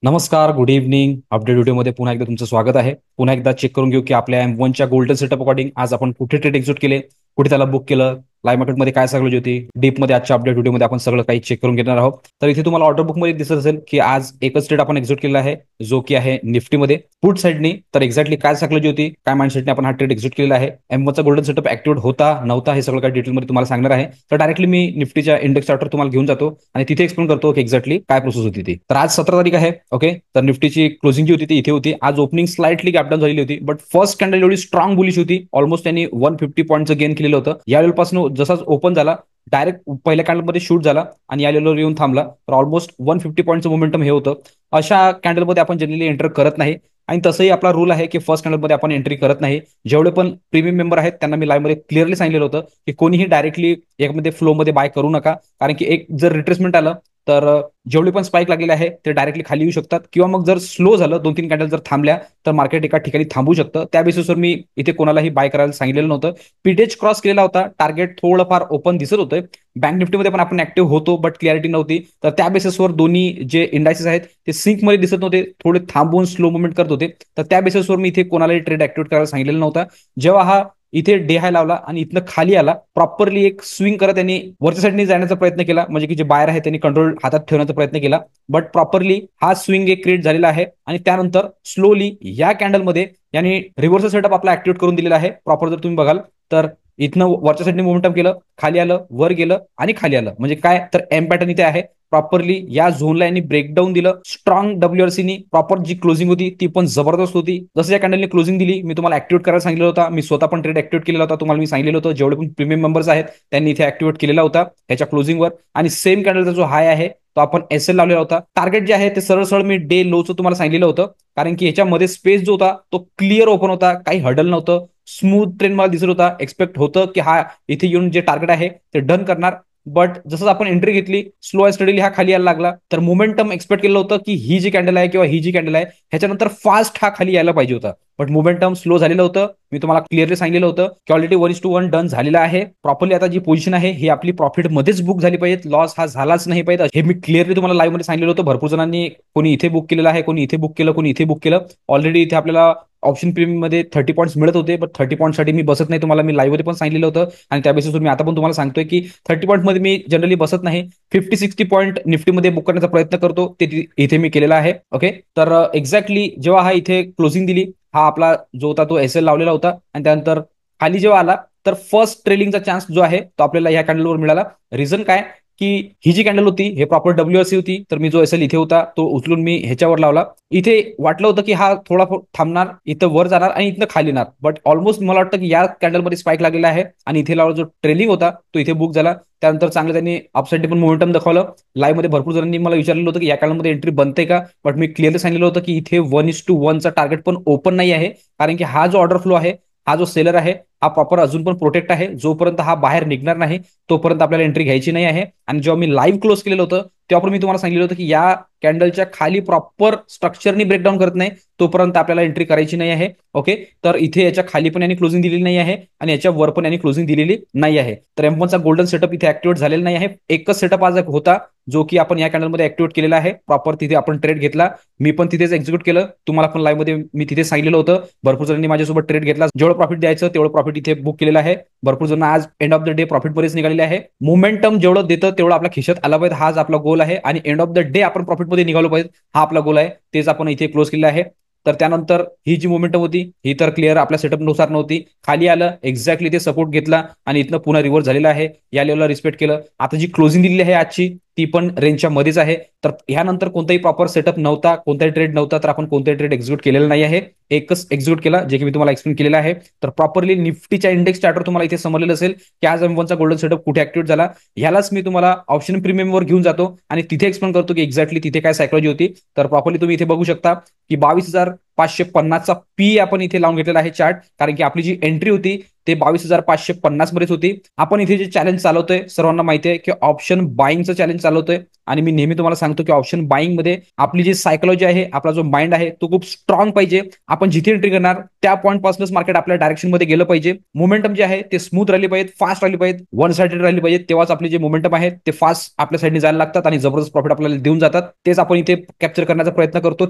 नमस्कार, good evening. Update व्हिडिओमध्ये पुन्हा एकदा तुमचं स्वागत आहे. पुन्हा एकदा चेक करून घेऊ की आपल्या M1च्या गोल्डन सेटअप अकॉर्डिंग आज आपण कुठे ट्रेड एक्झिक्यूट केले, कुठे त्याला बुक केलं, लाईव्ह मार्केटमध्ये काय सायकॉलॉजी होती, डीपमध्ये आजच्या अपडेट व्हिडिओमध्ये आपण सगळं काही चेक करून घेणार आहोत. तर इथे तुम्हाला ऑर्डर बुकमध्ये दिसत असेल की आज एकच ट्रेड आपण एक्झिक्यूट केलेला आहे, जो की आहे निफ्टीमध्ये पुट साईडनी. तर एक्झॅक्टली काय सायकॉलॉजी होती, काय माइंडसेटने आपण हा ट्रेड एक्झिक्यूट केलेला आहे, M1चा गोल्डन सेटअप ऍक्टिव्ह होता नव्हता, हे सगळं काही डिटेलमध्ये तुम्हाला सांगणार आहे. तर डायरेक्टली मी निफ्टीच्या इंडेक्स चार्टवर तुम्हाला घेऊन जातो आणि तिथे एक्सप्लेन करतो की एक्झॅक्टली काय प्रोसेस होती ती. तर आज 17 तारीख आहे. ओके, तर निफ्टीची क्लोजिंग जी होती ती इथे होती. आज ओपनिंग स्लाइटली गॅप डाऊन झालेली होती, बट फर्स्ट कॅन्डल एवढी स्ट्रॉंग बुलिश होती. ऑलमोस्ट त्यांनी 150 पॉईंटचं गेन केलेलं होतं. या लेवलपासून जसाच ओपन झाला डायरेक्ट पहिल्या कॅन्डलमध्ये शूट झाला आणि या लेवलवर येऊन थांबला. तर ऑलमोस्ट 150 पॉईंटचं मोमेंटम हे होतं. अशा कॅन्डलमध्ये आपण जनरली एंटर करत नाही आणि तसंही आपला रूल आहे की फर्स्ट कॅन्डलमध्ये आपण एंट्री करत नाही. जेवढे पण प्रीमियम मेंबर आहेत त्यांना मी लाईव्हमध्ये क्लिअरली सांगितलेलं होतं की कोणीही डायरेक्टली एकमध्ये फ्लोमध्ये बाय करू नका, कारण की एक जर रिट्रेसमेंट आलं तर जेवढे पण स्पाइक लागलेले आहे ते डायरेक्टली खाली येऊ शकतात, किंवा मग जर स्लो झालं 2-3 कॅन्डल जर थांबल्या तर मार्केट एका ठिकाणी थांबू शकतं. त्या बेसिसवर मी इथे कोणालाही बाय करायला सांगितलेलं नव्हतं. पीटेज क्रॉस केलेला होता, टार्गेट थोडंफार ओपन दिसत होतं. बँक निफ्टीमध्ये पण आपण ऍक्टिव्ह होतो, बट क्लॅरिटी नव्हती. तर त्या बेसिसवर दोन्ही जे इंडायसेस आहेत ते सिंकमध्ये दिसत नव्हते, थोडे थांबून स्लो मुवमेंट करत होते. तर त्या बेसिसवर मी इथे कोणालाही ट्रेड ऍक्टिव्हेट करायला सांगितलेलं नव्हतं. जेव्हा हा इथे डे हाय लावला आणि इथनं खाली आला, प्रॉपरली एक स्विंग करत त्यांनी वरच्या साईडने जाण्याचा प्रयत्न केला, म्हणजे की जे बायर आहे त्यांनी कंट्रोल हातात ठेवण्याचा प्रयत्न केला. बट प्रॉपरली हा स्विंग एक क्रिएट झालेला आहे आणि त्यानंतर स्लोली या कॅन्डलमध्ये यांनी रिव्हर्सल सेटअप आपला ऍक्टिव्हेट करून दिलेला आहे. प्रॉपर जर तुम्ही बघाल तर इथनं वरच्या साईडने मोमेंटम केलं, खाली आलं, वर गेलं आणि खाली आलं. म्हणजे काय तर एम पॅटर्न इथे आहे. प्रॉपरली या झोनला यांनी ब्रेकडाऊन दिलं. स्ट्रॉंग WRCनी प्रॉपर जी क्लोजिंग होती ती पण जबरदस्त होती. जसं या कॅन्डलने क्लोजिंग दिली, मी तुम्हाला ऍक्टिव्हेट करायला सांगितलं होता. मी स्वतः पण ट्रेड ऍक्टिव्हेट केलेला होता. तुम्हाला मी सांगितलं होतं जेवढे पण प्रीमियम मेंबर्स आहेत त्यांनी इथे ऍक्टिव्हेट केलेला होता ह्याच्या क्लोजिंगवर. आणि सेम कॅन्डलचा जो हाय आहे तो आपण SL लावलेला होता. टार्गेट जे आहे ते सरळ सरळ मी डे लोचं तुम्हाला सांगितलं होतं, कारण की याच्यामध्ये स्पेस जो होता तो क्लिअर ओपन होता, काही हडल नव्हतं. स्मूथ ट्रेंड मला दिसत होता. एक्सपेक्ट होतं की हा इथे येऊन जे टार्गेट आहे ते डन करणार. बट जसं आपण एंट्री घेतली, स्लो अँड स्टडीली हा खाली यायला लागला. तर मोमेंटम एक्सपेक्ट केलं होतं की ही जी कॅन्डल आहे किंवा ही जी कॅन्डल आहे ह्याच्यानंतर फास्ट हा खाली यायला पाहिजे होता. बट मोमेंटम स्लो झालेलं होतं. मी तुम्हाला क्लिअरली सांगितलं होतं की ऑलरेडी 1:1 डन झालेला आहे. प्रॉपरली आता जी पोझिशन आहे ही आपली प्रॉफिटमध्येच बुक झाली पाहिजे, लॉस हा झालाच नाही पाहिजे. हे मी क्लिअरली तुम्हाला लाईव्ह मध्ये सांगितलं होतं. भरपूर जणांनी कोणी इथे बुक केलेलं आहे, कोणी इथे बुक केलं, कोणी इथे बुक केलं. ऑलरेडी इथे आपल्याला ऑप्शन प्रीमियम मध्ये 30 पॉईंट्स मिळत होते, बट 30 पॉईंटसाठी मी बसत नाही. तुम्हाला मी लाईव्ह मध्ये पण सांगितलेलं होतं आणि त्या बेसिसवर मी आता पण तुम्हाला सांगतोय की 30 पॉईंट मध्ये मी जनरली बसत नाही. 50-60 पॉईंट निफ्टीमध्ये बुक करण्याचा प्रयत्न करतो, ते इथे मी केलेला आहे. ओके, तर एक्झॅक्टली जेव्हा हा इथे क्लोजिंग दिली, हा आपला जो होता तो SL लावलेला होता आणि त्यानंतर खाली जेव्हा आला तर फर्स्ट ट्रेलिंगचा चान्स जो आहे तो आपल्याला या कॅन्डलवर मिळाला. रिझन काय की ही जी कॅन्डल होती हे प्रॉपर WRC होती, तर मी जो SL इथे होता तो उचलून मी ह्याच्यावर लावला. इथे वाटलं होतं की हा थोडा थांबणार, इथं वर जाणार आणि इथनं खाली येणार. बट ऑलमोस्ट मला वाटतं की या कॅन्डलमध्ये स्पाइक लागलेला आहे आणि इथे लावला जो ट्रेलिंग होता तो इथे बुक झाला. त्यानंतर चांगलं त्यांनी अपसाईड पण मोमेंटम दाखवलं. लाईव्ह मध्ये भरपूर जणांनी मला विचारलेलं होतं की या कॅन्डलमध्ये एंट्री बनते का, बट मी क्लिअरली सांगितलं होतं की इथे 1:1चा टार्गेट पण ओपन नाही आहे, कारण की हा जो ऑर्डर फ्लो आहे, हा जो सेलर आहे हा प्रॉपर अजून पण प्रोटेक्ट आहे. जोपर्यंत हा बाहेर निघणार नाही तोपर्यंत आपल्याला एंट्री घ्यायची नाही आहे. आणि जेव्हा मी लाईव्ह क्लोज केलेलं होतं तेव्हा पण मी तुम्हाला सांगितलं होतं की या कॅन्डलच्या खाली प्रॉपर स्ट्रक्चरनी ब्रेकडाऊन करत नाही तोपर्यंत आपल्याला एंट्री करायची नाही आहे. ओके, तर इथे याच्या खाली पण यांनी क्लोजिंग दिलेली नाही आहे आणि याच्या वर पण यांनी क्लोजिंग दिलेली नाही आहे. तर M1चा गोल्डन सेटअप इथे ऍक्टिव्हेट झालेला नाही आहे. एकच सेटअप आज होता जो की आपण या कॅन्डलमध्ये ऍक्टिव्हेट केलेला आहे. प्रॉपर तिथे आपण ट्रेड घेतला, मी पण तिथेच एक्झिक्यूट केलं. तुम्हाला पण लाईव्ह मध्ये मी तिथे सांगितलेलं होतं. भरपूर जणांनी माझ्यासोबत ट्रेड घेतला. जेवढं प्रॉफिट द्यायचं तेवढं प्रॉफिट इथे बुक केलेलं आहे. भरपूर जण आज एंड ऑफ द डे प्रॉफिटमध्येच निघालेले आहे. मोमेंटम जेवढं देतं तेवढं आपल्या खिशात आला पाहिजे, हाच आपला गोल आहे. आणि एंड ऑफ द डे आपण प्रॉफिटमध्ये निघालो पाहिजे, हा आपला गोल आहे. तेच आपण इथे क्लोज केलेला आहे. तर त्यानंतर ही जी मोमेंटम होती ही तर क्लिअर आपल्या सेटअपनुसार नव्हती. खाली आलं, एक्झॅक्टली ते सपोर्ट घेतला आणि इथनं पुन्हा रिव्हर्स झालेला आहे. या लेवलला रिस्पेक्ट केलं. आता जी क्लोजिंग दिलेली आहे आजची ती पण रेंजच्या मध्येच आहे. तर ह्यानंतर कोणताही प्रॉपर सेटअप नव्हता, कोणताही ट्रेड नव्हता, तर आपण कोणताही ट्रेड एक्झिक्यूट केलेला नाही आहे. एकच एक्झिक्यूट केला जे की मी तुम्हाला एक्सप्लेन केलेलं आहे. तर प्रॉपरली निफ्टीच्या इंडेक्स चार्टवर तुम्हाला इथे समजलेलं असेल की आज M1चा गोल्डन सेटअप कुठे ऍक्टिव्हेट झाला. ह्यालाच मी तुम्हाला ऑप्शन प्रीमियमवर घेऊन जातो आणि तिथे एक्सप्लेन करतो की एक्झॅक्टली तिथे काय सायकॉलॉजी होती. तर प्रॉपरली तुम्ही इथे बघू शकता की 22,550चा पी आपण इथे लावून घेतलेला आहे चार्ट, कारण की आपली जी एंट्री होती ते 22,550 मध्येच होती. आपण इथे जे चॅलेंज चालवतोय सर्वांना माहिती आहे की ऑप्शन बाईंगचं चॅलेंज चालवतोय आणि मी नेहमी तुम्हाला सांगतो की ऑप्शन बाईंग मध्ये आपली जी सायकोलॉजी आहे, आपला जो माइंड आहे तो खूप स्ट्रॉंग पाहिजे. आपण जिथे एंट्री करणार त्या पॉईंट पासूनच मार्केट आपल्या डायरेक्शन मध्ये गेलं पाहिजे. मोमेंटम जे आहे ते स्मूथ राहिली पाहिजे, फास्ट राहिली पाहिजे, वन साइडेड राहिली पाहिजे. तेव्हाच आपले जे मोमेंटम आहे ते फास्ट आपल्या साईडने जायला लागतात आणि जबरदस्त प्रॉफिट आपल्याला देऊन जातात. तेच आपण इथे कॅप्चर करण्याचा प्रयत्न करतो.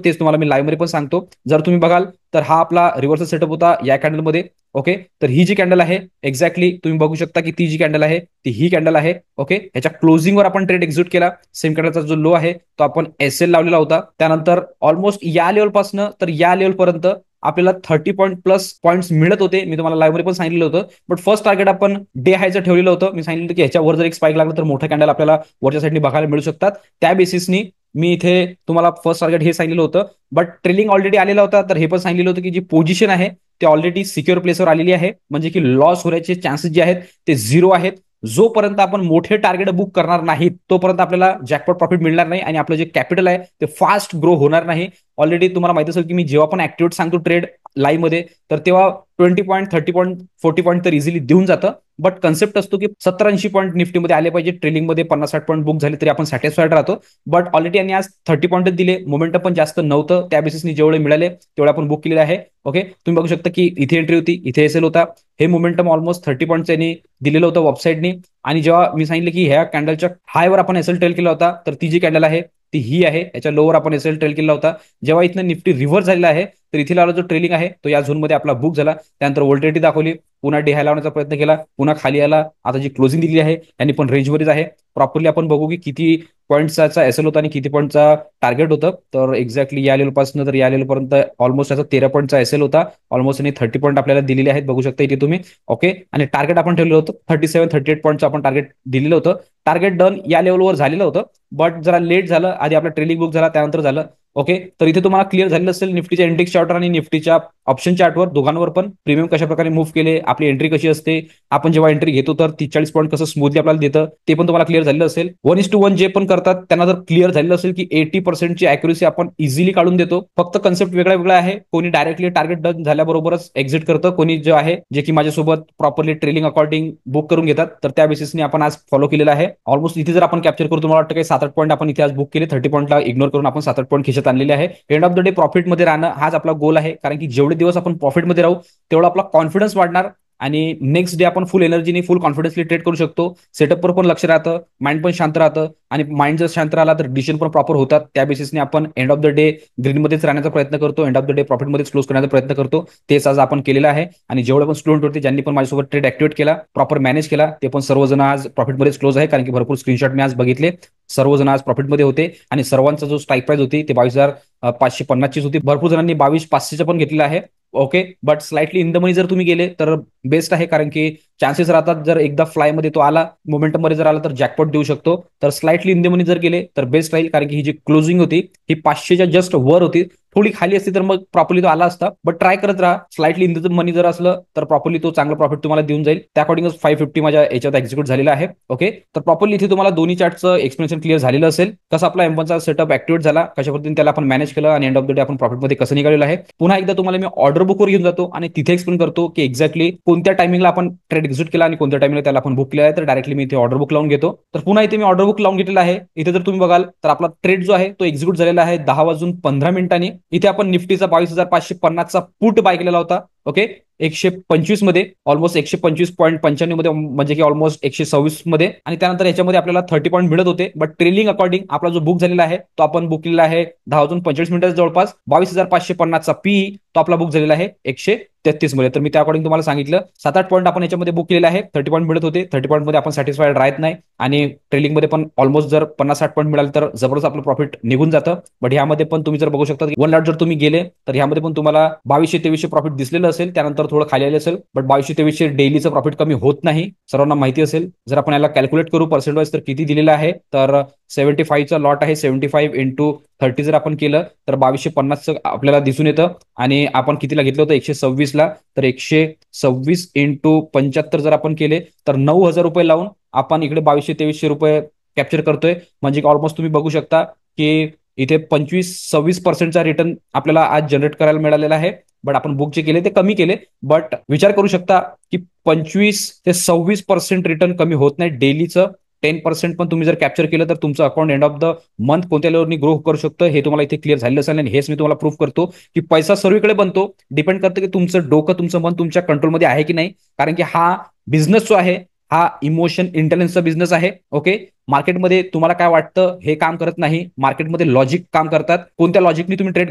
तेच तुम्हाला मी लाईव्ह मध्ये पण सांगतो. जर तुम्ही बघाल तर हा आपला रिव्हर्सल सेटअप होता या कॅन्डलमध्ये. ओके, तर ही जी कॅन्डल आहे एक्झॅक्टली तुम्ही बघू शकता की ती जी कॅन्डल आहे ती ही कॅन्डल आहे. ओके, ह्याच्या क्लोजिंगवर आपण ट्रेड एक्झिक्यूट केला. सेम कॅन्डलचा जो लो आहे तो आपण एस एल लावलेला होता. त्यानंतर ऑलमोस्ट या लेवलपासून तर या लेवलपर्यंत आपल्याला 30 प्लस पॉईंट्स मिळत होते. मी तुम्हाला लाईव्ह मध्ये पण सांगितलं होतं. बट फर्स्ट टार्गेट आपण डे हायचं ठेवलेलं होतं. मी सांगितलं की ह्याच्यावर जर एक स्पाइक लागला तर मोठा कॅन्डल आपल्याला वरच्या साईडने बघायला मिळू शकतात. त्या बेसिसनी मी इथे तुम्हाला फर्स्ट टार्गेट हे सांगितलं होतं. बट ट्रेलिंग ऑलरेडी आलेला होता. तर हे पण सांगितलं होतं की जी पोझिशन आहे ते ऑलरेडी सिक्युअर प्लेसवर आलेली आहे. म्हणजे की लॉस होण्याचे चान्सेस जे आहेत ते झिरो आहेत. जोपर्यंत आपण मोठे टार्गेट बुक करणार नाहीत तोपर्यंत आपल्याला जॅकपॉट प्रॉफिट मिळणार नाही आणि आपलं जे कॅपिटल आहे ते फास्ट ग्रो होणार नाही. ऑलरेडी तुम्हाला माहिती असेल की मी जेव्हा पण ऍक्टिव्हेट सांगतो ट्रेड लाईव्ह मध्ये तर तेव्हा 20 पॉईंट 30 पॉईंट 40 पॉईंट तर इझिली देऊन जातं. बट कन्सेप्ट असतो की 70-80 पॉईंट निफ्टीमध्ये आले पाहिजे. ट्रेलिंगमध्ये 50-60 पॉईंट बुक झाले तरी आपण सॅटिस्फाईड राहतो. बट ऑलरेडी यांनी आज 30 पॉईंटच दिले. मोमेंटम पण जास्त नव्हतं. त्या बेसिसनी जेवढे मिळाले तेवढे आपण बुक केलेले आहे. ओके, तुम्ही बघू शकता की इथे एंट्री होती, इथे एसएल होता. हे मोमेंटम ऑलमोस्ट 30 पॉईंट यांनी दिलेलं होतं वेबसाईटनी. आणि जेव्हा मी सांगितलं की ह्या कॅन्डलच्या हायवर आपण एसएल ट्रेल केला होता तर ती जी कॅन्डल आहे ती ही आहे. याच्या लोवर आपण एसएल ट्रेल केला होता. जेव्हा इथनं निफ्टी रिव्हर्स झालेला आहे तर इथे लावला जो ट्रेलिंग आहे तो या झोनमध्ये आपला बुक झाला. त्यानंतर व्होल्टिलिटी दाखवली, पुन्हा डे हाय लावण्याचा प्रयत्न केला, पुन्हा खाली आला. आता जी क्लोजिंग दिली आहे यांनी पण रेंजवरच आहे. प्रॉपरली आपण बघू की किती पॉईंटचा एसएल होता आणि किती पॉईंटचा टार्गेट होतं. तर एक्झॅक्टली या लेवलपासून तर या लेवलपर्यंत ऑलमोस्ट याचा 13 पॉईंटचा एसएल होता. ऑलमोस्ट यांनी 30 पॉईंट आपल्याला दिलेले आहेत, बघू शकता इथे तुम्ही. ओके, आणि टार्गेट आपण ठेवलेलं होतं 37-38 पॉईंटचं आपण टार्गेट दिलेलं होतं. टार्गेट डन या लेवलवर झालेलं होतं. बट जरा लेट झालं. आधी आपला ट्रेलिंग बुक झाला त्यानंतर झालं. ओके, तर इथे तुम्हाला क्लिअर झालेलं असेल निफ्टीच्या इंडेक्स चार्टवर आणि निफ्टीच्या ऑप्शन चार्टवर दोघांवर पण प्रीमियम कशा प्रकारे मूव्ह केले, आपली एंट्री कशी असते, आपण जेव्हा एंट्री घेतो तर 40 पॉईंट कसं स्मूथली आपल्याला देतं ते पण तुम्हाला क्लिअर झालेलं असेल. 1:1 जे पण करतात त्यांना जर क्लिअर झालेलं असेल की 80%ची अॅक्युरेसी आपण इझिली काढून देतो. फक्त कन्सेप्ट वेगळा वेगळा आहे. कोणी डायरेक्टली टार्गेट डन झाल्याबरोबरच एक्झिट करतं, कोणी जे आहे जे की माझ्यासोबत प्रॉपरली ट्रेलिंग अकॉर्डिंग बुक करून घेतात. तर त्या बेसिसने आपण आज फॉलो केलेलं आहे. ऑलमोस्ट इथे जर आपण कॅप्चर करू तुम्हाला वाटतं काही 7-8 पॉईंट आपण इथे आज बुक केले. 30 पॉईंटला इग्नोर करून आपण 7-8 पॉईंट खिशात आणलेले आहे. एंड ऑफ द डे प्रॉफिटमध्ये राहणं हाच आपला गोल आहे. कारण की जेवढे दिवस आपण प्रॉफिटमध्ये राहू तेवढा आपला कॉन्फिडन्स वाढणार आणि नेक्स्ट डे आपण फुल एनर्जीने फुल कॉन्फिडन्सली ट्रेड करू शकतो. सेटअपवर पण लक्ष राहतं, माइंड पण शांत राहतं आणि माइंड जर शांत राहिला तर डिसिजन पण प्रॉपर होतात. त्या बेसिसने आपण एंड ऑफ द डे ग्रीनमध्येच राहण्याचा प्रयत्न करतो, एंड ऑफ द डे प्रॉफिटमध्येच क्लोज करण्याचा प्रयत्न करतो. तेच आज आपण केलेलं आहे. आणि जेवढे पण स्टुडंट होते ज्यांनी पण माझ्यासोबत ट्रेड ऍक्टिव्हेट केला, प्रॉपर मॅनेज केला, ते पण सर्वजण आज प्रॉफिटमध्येच क्लोज आहे. कारण की भरपूर स्क्रीनशॉट मी आज बघितले, सर्वजण आज प्रॉफिटमध्ये होते आणि सर्वांचा जो स्ट्राईक प्राइस होती ते 22,550 होती. भरपूर जणांनी 22,500 पण घेतलेला आहे. Okay, but slightly in the money जर तुम्ही गेले तर बेस्ट आहे. कारण की चान्सेस राहतात जर एकदा फ्लायमध्ये तो आला, मोमेंटम मध्ये जर आला तर जॅकपॉट देऊ शकतो. तर स्लाइटली इन द मनी जर गेले तर बेस्ट राहील. कारण की ही जी क्लोजिंग होती ही 500च्या जस्ट वर होती. थोडी खाली असती तर मग प्रॉपरली तो आला असता. बट ट्राय करत राहा. स्लाइटली इन द मनी जर असलं तर प्रॉपरली तो चांगला प्रॉफिट तुम्हाला देऊन जाईल. त्या अकॉर्डिंगच 550 माझ्या याच्यात एक्झिक्यूट झालेला आहे. ओके, तर प्रॉपरली इथे तुम्हाला दोन्ही चार्टचं एक्सप्लेनेशन क्लिअर झालेलं असेल. कसं आपला M1चा सेटअप ऍक्टिव्हेट झाला, कशा पद्धतीने त्याला आपण मॅनेज केलं आणि एंड ऑफ द डे आपण प्रॉफिटमध्ये कसं निघालेलं आहे. पुन्हा एकदा तुम्हाला मी ऑर्डर बुकवर घेऊन जातो आणि तिथे एक्सप्लेन करतो की एक्झॅक्टली कोणत्या टायमिंगला आपण ट्रेड एक्झिक्यूट केला आणि कोणत्या टायमिंगला त्याला आपण बुक केलं आहे. तर डायरेक्टली मी इथे ऑर्डर बुक लावून घेतो. तर पुन्हा इथे मी ऑर्डर बुक लावून घेतलेला आहे. इथे जर तुम्ही बघाल तर आपला ट्रेड जो आहे तो एक्झिक्यूट झालेला आहे 10:15 इथे आपण निफ्टीचा 22,550चा पुट बाय केलेला होता. ओके, 125 मध्ये ऑलमोस्ट 125.95 मध्ये, म्हणजे की ऑलमोस्ट 126 मध्ये. आणि त्यानंतर याच्यामध्ये आपल्याला 30 पॉईंट मिळत होते. बट ट्रेलिंग अकॉर्डिंग आपला जो बुक झालेला आहे तो आपण बुक केलेला आहे 10:45 जवळपास. 22,550चा पी तो आपला बुक झालेला आहे 133 मध्ये. तर मी त्या अकॉर्डिंग तुम्हाला सांगितलं 7-8 पॉईंट आपण याच्यामध्ये बुक केलेला आहे. 30 पॉईंट मिळत होते. 30 पॉईंट मध्ये आपण सॅटिस्फाईड राहत नाही आणि ट्रेलिंग मध्ये पण ऑलमोस्ट जर 50-60 पॉईंट मिळाले तर जबरदस्त आपलं प्रॉफिट निघून जातं. बट ह्यामध्ये पण तुम्ही जर बघू शकता 1 लाख जर तुम्ही गेले तर ह्यामध्ये पण तुम्हाला 2200-2300 प्रॉफिट दिसलेलं असेल. त्यानंतर थोडं खाली आले असेल. बट 2200-2300 डेलीचं प्रॉफिट कमी होत नाही, सर्वांना माहिती असेल. जर आपण याला कॅल्क्युलेट करू पर्सेंट वाईज तर किती दिलेलं आहे तर 75चा लॉट आहे. 75 इंटू 30 जर आपण केलं तर 2250 आपल्याला दिसून येतं. आणि आपण कितीला घेतलं होतं 126ला, तर 126 इंटू 75 जर आपण केले तर 9,000 रुपये लावून आपण इकडे 2200-2300 रुपये कॅप्चर करतोय. म्हणजे ऑलमोस्ट तुम्ही बघू शकता की इथे 25-26%चा रिटर्न आपल्याला आज जनरेट करायला मिळालेला आहे. बट आपण बुक जे केले ते कमी केले. बट विचार करू शकता की 25 ते 26% रिटर्न कमी होत नाही डेलीचं. 10% पण तुम्ही जर कॅप्चर केलं तर तुमचं account end of the month कोणत्या लेवलनी ग्रो करू शकतं हे तुम्हाला इथे क्लिअर झालेलं असेल. आणि हेच मी तुम्हाला प्रूफ करतो की पैसा सर्वीकडे बनतो. डिपेंड करतं की तुमचं डोकं तुमचं मन तुमच्या कंट्रोलमध्ये आहे की नाही. कारण की हा बिझनेस जो आहे हा इमोशन इंटेलिजन्सचा बिझनेस आहे. ओके. मार्केटमध्ये तुम्हाला काय वाटतं हे काम करत नाही. मार्केटमध्ये लॉजिक काम करतात. कोणत्या लॉजिकनी तुम्ही ट्रेड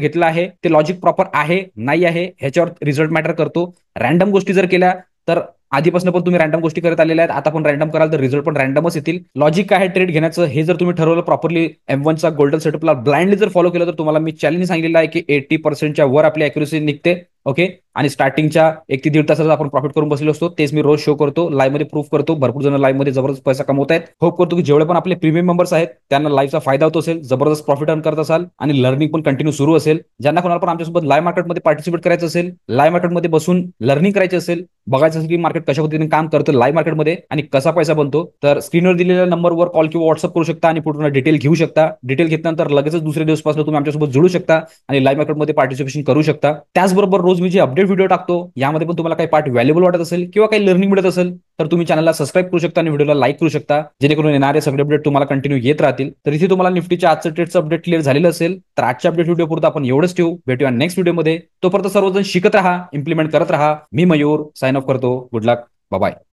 घेतला आहे ते लॉजिक प्रॉपर आहे नाही आहे ह्याच्यावर रिझल्ट मॅटर करतो. रॅन्डम गोष्टी जर केल्या तर आधीपासून पण तुम्ही रॅन्डम गोष्टी करत आलेल्या आहेत. आता पण रॅन्डम कराल तर रिझल्ट पण रॅन्डमच येतील. लॉजिक काय आहे ट्रेड घेण्याचं हे जर तुम्ही ठरवलं प्रॉपरली M1चा गोल्डन सेटअपला ब्लाइंडली जर फॉलो केलं तर तुम्हाला मी चॅलेंज सांगितलेलं आहे की 80%च्या वर आपली अॅक्युरेसी निघते. ओके. आणि स्टार्टिंगच्या 1 ते 1.5 तासाचा आपण प्रॉफिट करून बसलो असतो. तेच मी रोज शो करतो, लाईव्ह मध्ये प्रूफ करतो. भरपूर जण लाईव्ह मध्ये जबरदस्त पैसा कमवत आहेत. होप करतो की जेवढे पण आपले प्रीमियम मेंबर्स आहेत त्यांना लाईव्हचा फायदा होत असेल, जबरदस्त प्रॉफिट अर्न करत असाल आणि लर्निंग पण कंटिन्यू सुरू असेल. ज्यांना कोणाला पण आमच्यासोबत लाईव्ह मार्केटमध्ये पार्टिसिपेट करायचं असेल, लाईव्ह मार्केटमध्ये बसून लर्निंग करायची असेल, बघायचं असेल की मार्केट कशा पद्धतीने काम करतं लाईव्ह मार्केटमध्ये आणि कसा पैसा बनतो, तर स्क्रीनवर दिलेल्या नंबरवर कॉल किंवा व्हॉट्सअप करू शकता आणि पूर्ण डिटेल घेऊ शकता. डिटेल घेतल्यानंतर लगेचच दुसऱ्या दिवसपासून तुम्ही आमच्यासोबत जुळू शकता आणि लाईव्ह मार्केटमध्ये पार्टिसिपेशन करू शकता. त्याचबरोबर रोज मी जे अपडेट व्हिडिओ टाकतो यामध्ये पण तुम्हाला काही पार्ट व्हॅल्युएबल वाटत असेल किंवा काही लर्निंग मिळत असेल तर तुम्ही चॅनलला सबस्क्राईब करू शकता आणि व्हिडिओला लाईक करू शकता, जेणेकरून येणारे सगळे अपडेट तुम्हाला कंटिन्यू येत राहतील. तर इथे तुम्हाला निफ्टीच्या आजचं ट्रेडचं अपडेट क्लिअर झालेलं असेल. तर आजच्या अपडेट व्हिडिओ पुरतं आपण एवढंच ठेवू. भेटूया नेक्स्ट व्हिडिओमध्ये. तोपर्यंत सर्वजण शिकत राहा, इम्प्लिमेंट करत राहा. मी मयूर साइन ऑफ करतो. गुड लक. बाय.